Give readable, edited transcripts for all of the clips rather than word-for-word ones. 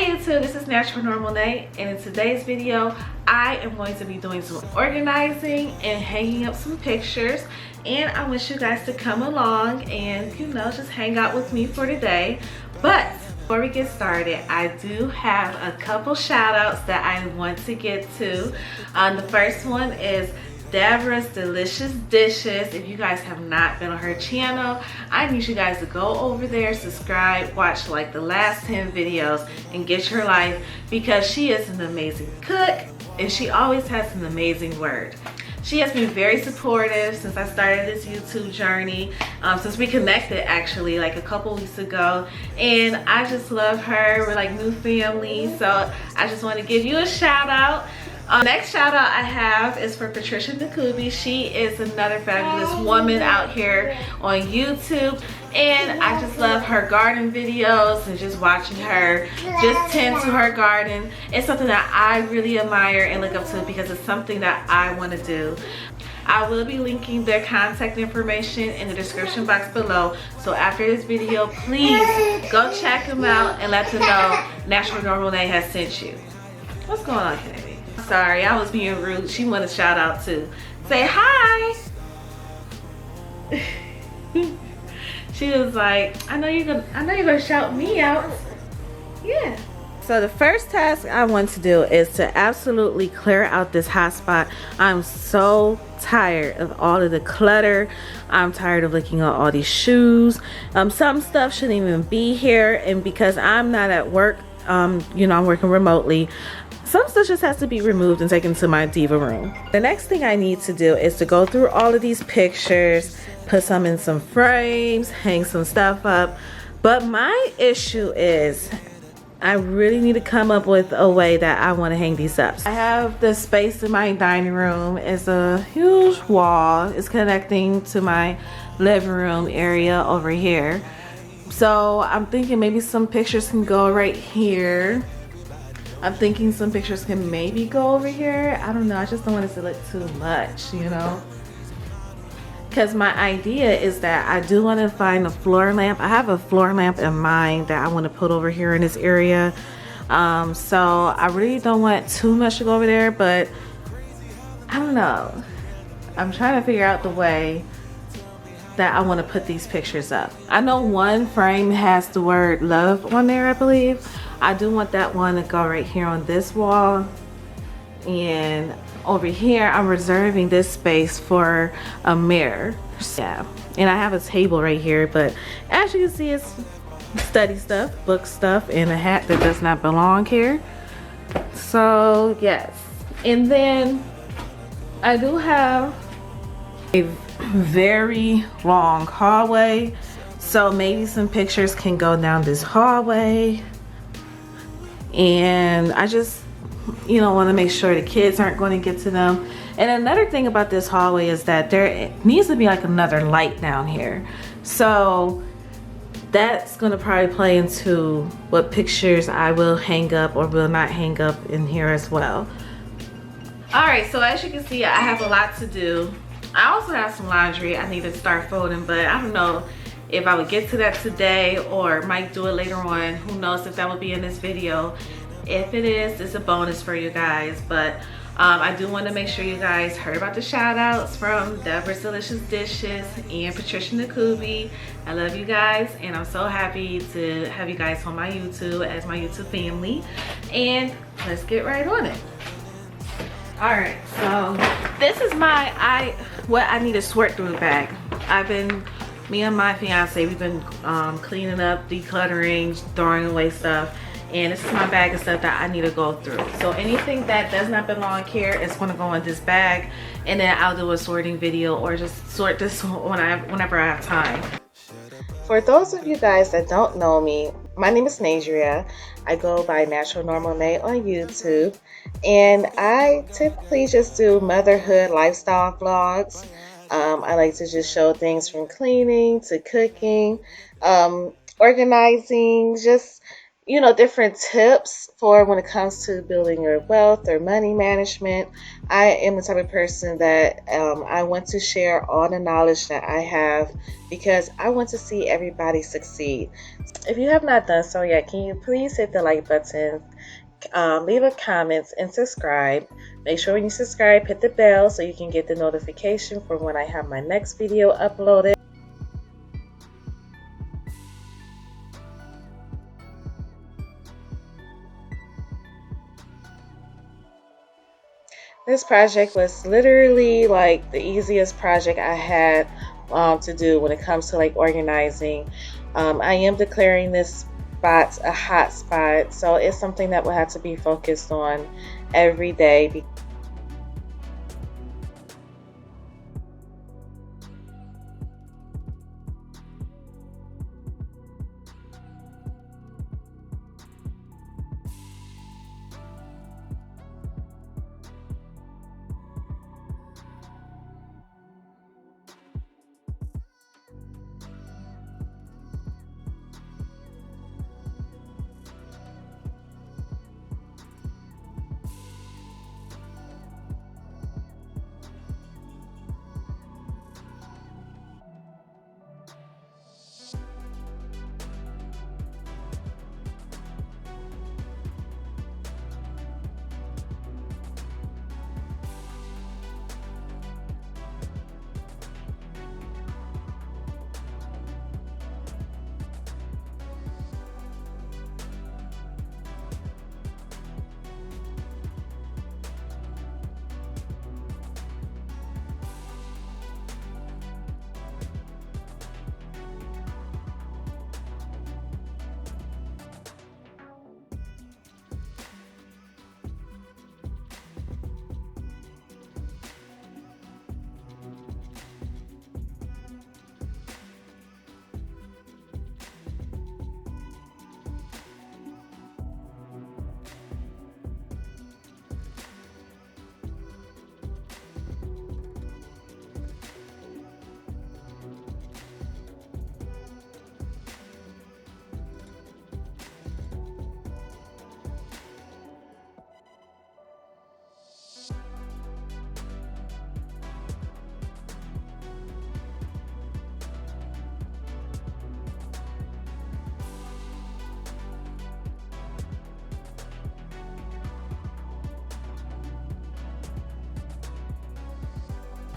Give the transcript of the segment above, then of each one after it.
Hey YouTube, this is Natural Normal Nay, and in today's video I am going to be doing some organizing and hanging up some pictures, and I want you guys to come along and just hang out with me for today. But before we get started, I do have a couple shout outs that I want to get to. The first one is Deborah's Delicious Dishes. If you guys have not been on her channel, I need you guys to go over there, subscribe, watch like the last 10 videos and get your life, because she is an amazing cook and she always has an amazing word. She has been very supportive since I started this YouTube journey, since we connected actually like a couple weeks ago, and I just love her. We're like new family, so I just want to give you a shout out. Next shout out I have is for Patricia Nakubi. She is another fabulous woman out here on YouTube, and I just love her garden videos and just watching her just tend to her garden. It's something that I really admire and look up to because it's something that I want to do. I will be linking their contact information in the description box below, so after this video please go check them out and let them know Natural Normal Nay has sent you. What's going on, Kennedy? Sorry, I was being rude. She wanted a shout out too. Say hi. She was like, I know you're gonna shout me out. Yeah. So the first task I want to do is to absolutely clear out this hotspot. I'm so tired of all of the clutter. I'm tired of looking at all these shoes. Some stuff shouldn't even be here, and because I'm not at work, I'm working remotely, some stuff just has to be removed and taken to my diva room. The next thing I need to do is to go through all of these pictures, put some in some frames, hang some stuff up. But my issue is I really need to come up with a way that I want to hang these up. I have the space in my dining room. It's a huge wall. It's connecting to my living room area over here. So I'm thinking maybe some pictures can go right here. I'm thinking some pictures can maybe go over here. I don't know, I just don't want it to look too much, because my idea is that I do want to find a floor lamp. I have a floor lamp in mind that I want to put over here in this area. So I really don't want too much to go over there, but I don't know. I'm trying to figure out the way that I want to put these pictures up. I know one frame has the word love on there, I believe. I do want that one to go right here on this wall, and over here I'm reserving this space for a mirror. Yeah, and I have a table right here, but as you can see, it's study stuff, book stuff, and a hat that does not belong here. So yes, and then I do have a very long hallway, so maybe some pictures can go down this hallway. And I just want to make sure the kids aren't going to get to them. And another thing about this hallway is that there needs to be like another light down here, so that's going to probably play into what pictures I will hang up or will not hang up in here as well. Alright, so as you can see, I have a lot to do. I also have some laundry I need to start folding, but I don't know if I would get to that today or might do it later on. Who knows if that will be in this video. If it is, it's a bonus for you guys. But I do want to make sure you guys heard about the shout outs from Deborah's Delicious Dishes and Patricia Nakubi. I love you guys, and I'm so happy to have you guys on my YouTube as my YouTube family. And let's get right on it. Alright, so this is what I need to sort through the bag. Me and my fiance, we've been cleaning up, decluttering, throwing away stuff, and this is my bag of stuff that I need to go through. So anything that does not belong here is going to go in this bag, and then I'll do a sorting video or just sort this whenever I have time. For those of you guys that don't know me, my name is Nadrea. I go by Natural Normal Nay on YouTube, and I typically just do motherhood lifestyle vlogs. I like to just show things from cleaning to cooking, organizing, just different tips for when it comes to building your wealth or money management. I am the type of person that I want to share all the knowledge that I have because I want to see everybody succeed. If you have not done so yet, can you please hit the like button, leave a comment, and subscribe. Make sure when you subscribe, hit the bell so you can get the notification for when I have my next video uploaded. This project was literally like the easiest project I had to do when it comes to like organizing. I am declaring this spot a hot spot, so it's something that will have to be focused on every day.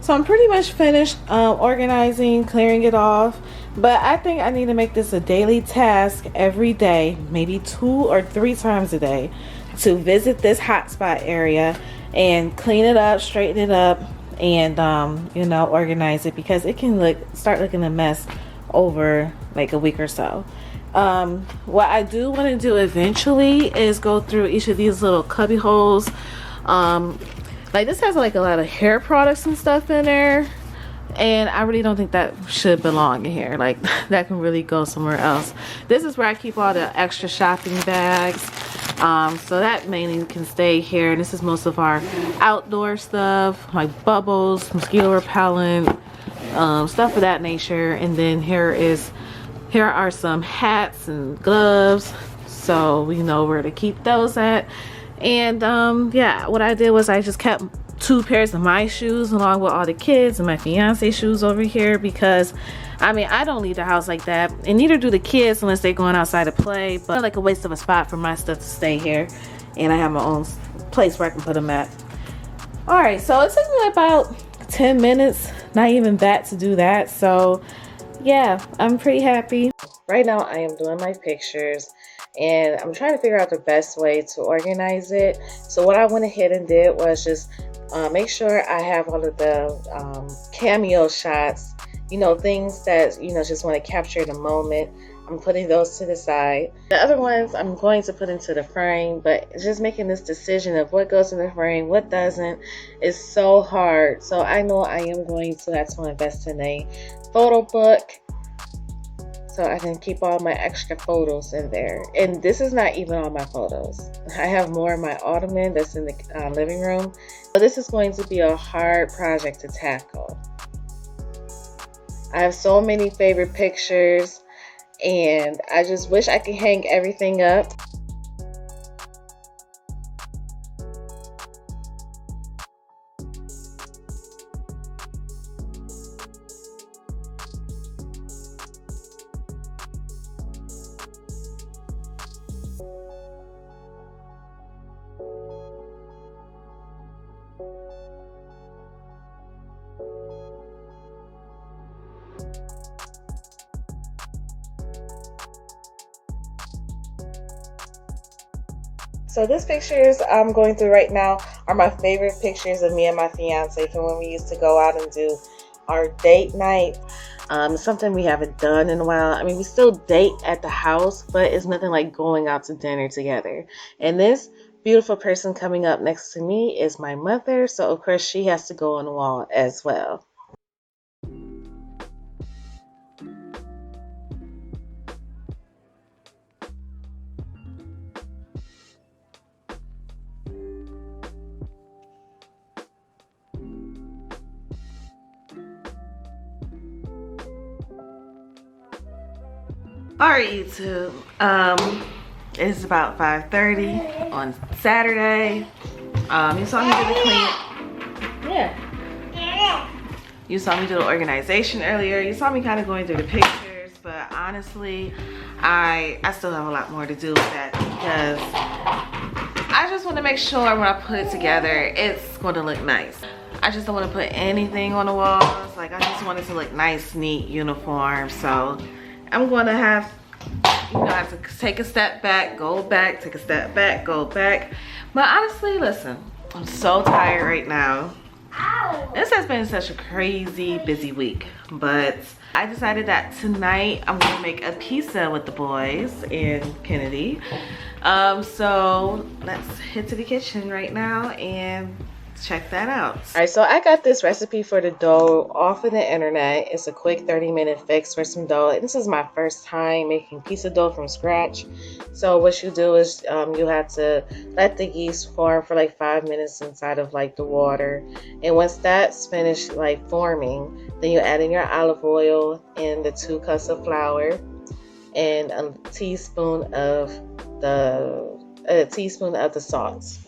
So I'm pretty much finished organizing, clearing it off, but I think I need to make this a daily task every day, maybe 2 or 3 times a day, to visit this hotspot area and clean it up, straighten it up, and organize it, because it can start looking a mess over like a week or so. What I do want to do eventually is go through each of these little cubby holes. Like this has like a lot of hair products and stuff in there, and I really don't think that should belong in here. Like that can really go somewhere else. This is where I keep all the extra shopping bags, so that mainly can stay here. And this is most of our outdoor stuff, like bubbles, mosquito repellent, stuff of that nature. And then here are some hats and gloves, so we know where to keep those at. And yeah, what I did was I just kept 2 pairs of my shoes along with all the kids and my fiance shoes over here, because I mean, I don't leave the house like that, and neither do the kids unless they're going outside to play. But like a waste of a spot for my stuff to stay here, and I have my own place where I can put them at. All right, so it took me about 10 minutes, not even that, to do that. So yeah, I'm pretty happy. Right now I am doing my pictures, and I'm trying to figure out the best way to organize it. So what I went ahead and did was just make sure I have all of the cameo shots, things that just want to capture the moment. I'm putting those to the side. The other ones I'm going to put into the frame, but just making this decision of what goes in the frame, what doesn't, is so hard. So I know I am going to have to invest in a photo book, so I can keep all my extra photos in there. And this is not even all my photos. I have more in my ottoman that's in the living room. So this is going to be a hard project to tackle. I have so many favorite pictures, and I just wish I could hang everything up. So these pictures I'm going through right now are my favorite pictures of me and my fiance from when we used to go out and do our date night. Something we haven't done in a while. I mean, we still date at the house, but it's nothing like going out to dinner together. And this beautiful person coming up next to me is my mother, so of course she has to go on the wall as well. Alright, YouTube, it's about 5:30 on Saturday. You saw me do the clean. Yeah. You saw me do the organization earlier. You saw me kind of going through the pictures, but honestly, I still have a lot more to do with that because I just want to make sure when I put it together, it's going to look nice. I just don't want to put anything on the walls. Like, I just want it to look nice, neat, uniform. So I'm going to have, you know, I have to take a step back, go back, take a step back, go back. But honestly, listen, I'm so tired right now. This has been such a crazy, busy week. But I decided that tonight I'm going to make a pizza with the boys and Kennedy. So let's head to the kitchen right now and check that out. All right, so I got this recipe for the dough off of the internet. It's a quick 30-minute fix for some dough. And this is my first time making pizza dough from scratch. So what you do is you have to let the yeast form for like 5 minutes inside of like the water. And once that's finished like forming, then you add in your olive oil and the 2 cups of flour and a teaspoon of the salt.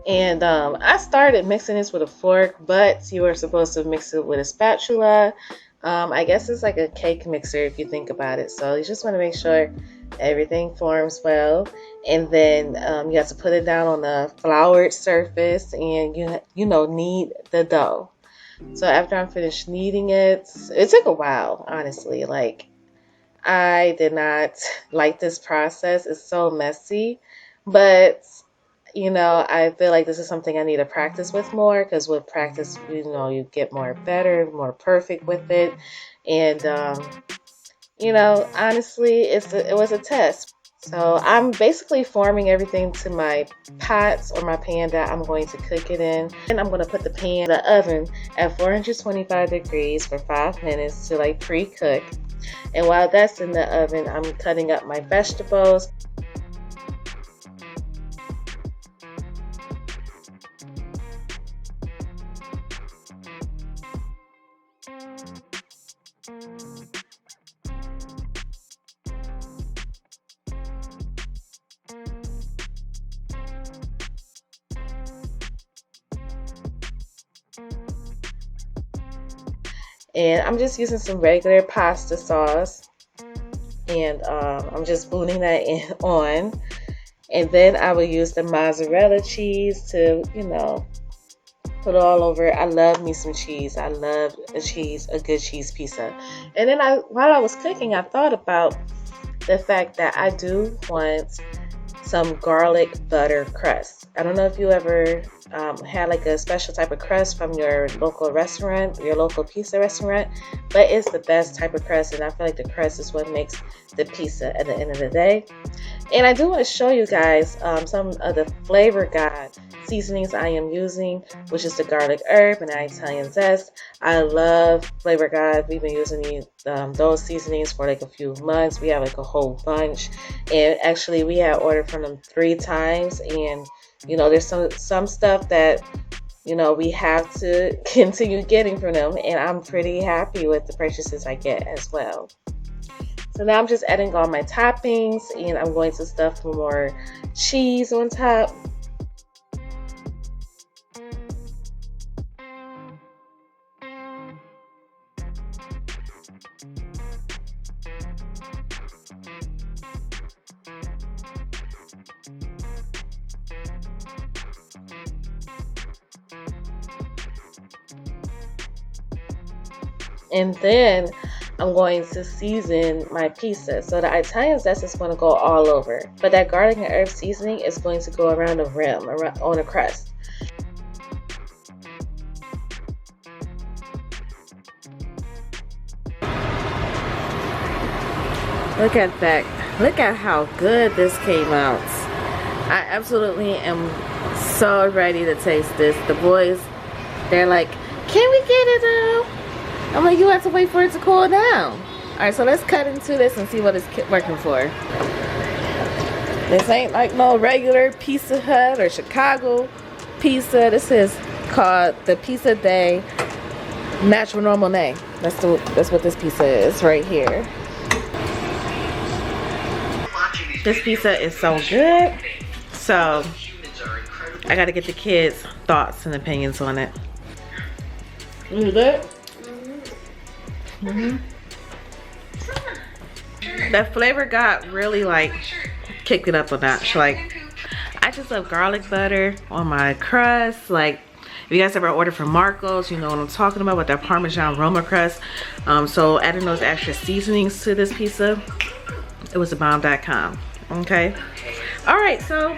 And I started mixing this with a fork, but you were supposed to mix it with a spatula. I guess it's like a cake mixer if you think about it. So you just want to make sure everything forms well. And then you have to put it down on a floured surface and you know, knead the dough. So after I'm finished kneading it took a while, honestly. Like, I did not like this process. It's so messy, but you know, I feel like this is something I need to practice with more, because with practice, you know, you get more better, more perfect with it. And, you know, honestly, it was a test. So I'm basically forming everything to my pots or my pan that I'm going to cook it in. And I'm going to put the pan in the oven at 425 degrees for 5 minutes to like pre-cook. And while that's in the oven, I'm cutting up my vegetables. And I'm just using some regular pasta sauce, and I'm just spooning that on. And then I will use the mozzarella cheese to, you know, put all over. I love me some cheese. I love a good cheese pizza. And then while I was cooking, I thought about the fact that I do want some garlic butter crust. I don't know if you ever had like a special type of crust from your local restaurant, your local pizza restaurant, but it's the best type of crust, and I feel like the crust is what makes the pizza at the end of the day. And I do want to show you guys some of the Flavorgod seasonings I am using, which is the garlic herb and the Italian zest. I love Flavorgod. We've been using those seasonings for like a few months. We have like a whole bunch, and actually we had ordered from them 3 times. And you know, there's some stuff that you know, we have to continue getting from them, and I'm pretty happy with the purchases I get as well. So now I'm just adding all my toppings, and I'm going to stuff more cheese on top. And then I'm going to season my pizza. So the Italian zest is going to go all over, but that garlic and herb seasoning is going to go around the rim, on the crust. Look at that. Look at how good this came out. I absolutely am so ready to taste this. The boys, they're like, can we get it though? I'm like, you have to wait for it to cool down. Alright, so let's cut into this and see what it's working for. This ain't like no regular Pizza Hut or Chicago pizza. This is called the Pizza Day Natural Normal Nay. That's what this pizza is right here. This pizza is so good. So I gotta get the kids' thoughts and opinions on it. Is it? That Flavorgod really like kicked it up a notch. Like, I just love garlic butter on my crust. Like, if you guys ever order from Marco's, you know what I'm talking about with that Parmesan Roma crust. So adding those extra seasonings to this pizza, it was a bomb.com. Okay. All right, so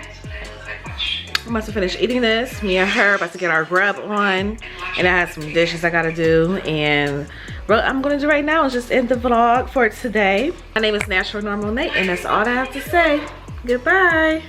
I'm about to finish eating this. Me and her about to get our grub on, and I have some dishes I gotta do, and what I'm gonna do right now is just end the vlog for today. My name is Natural Normal Nate, and that's all I have to say. Goodbye.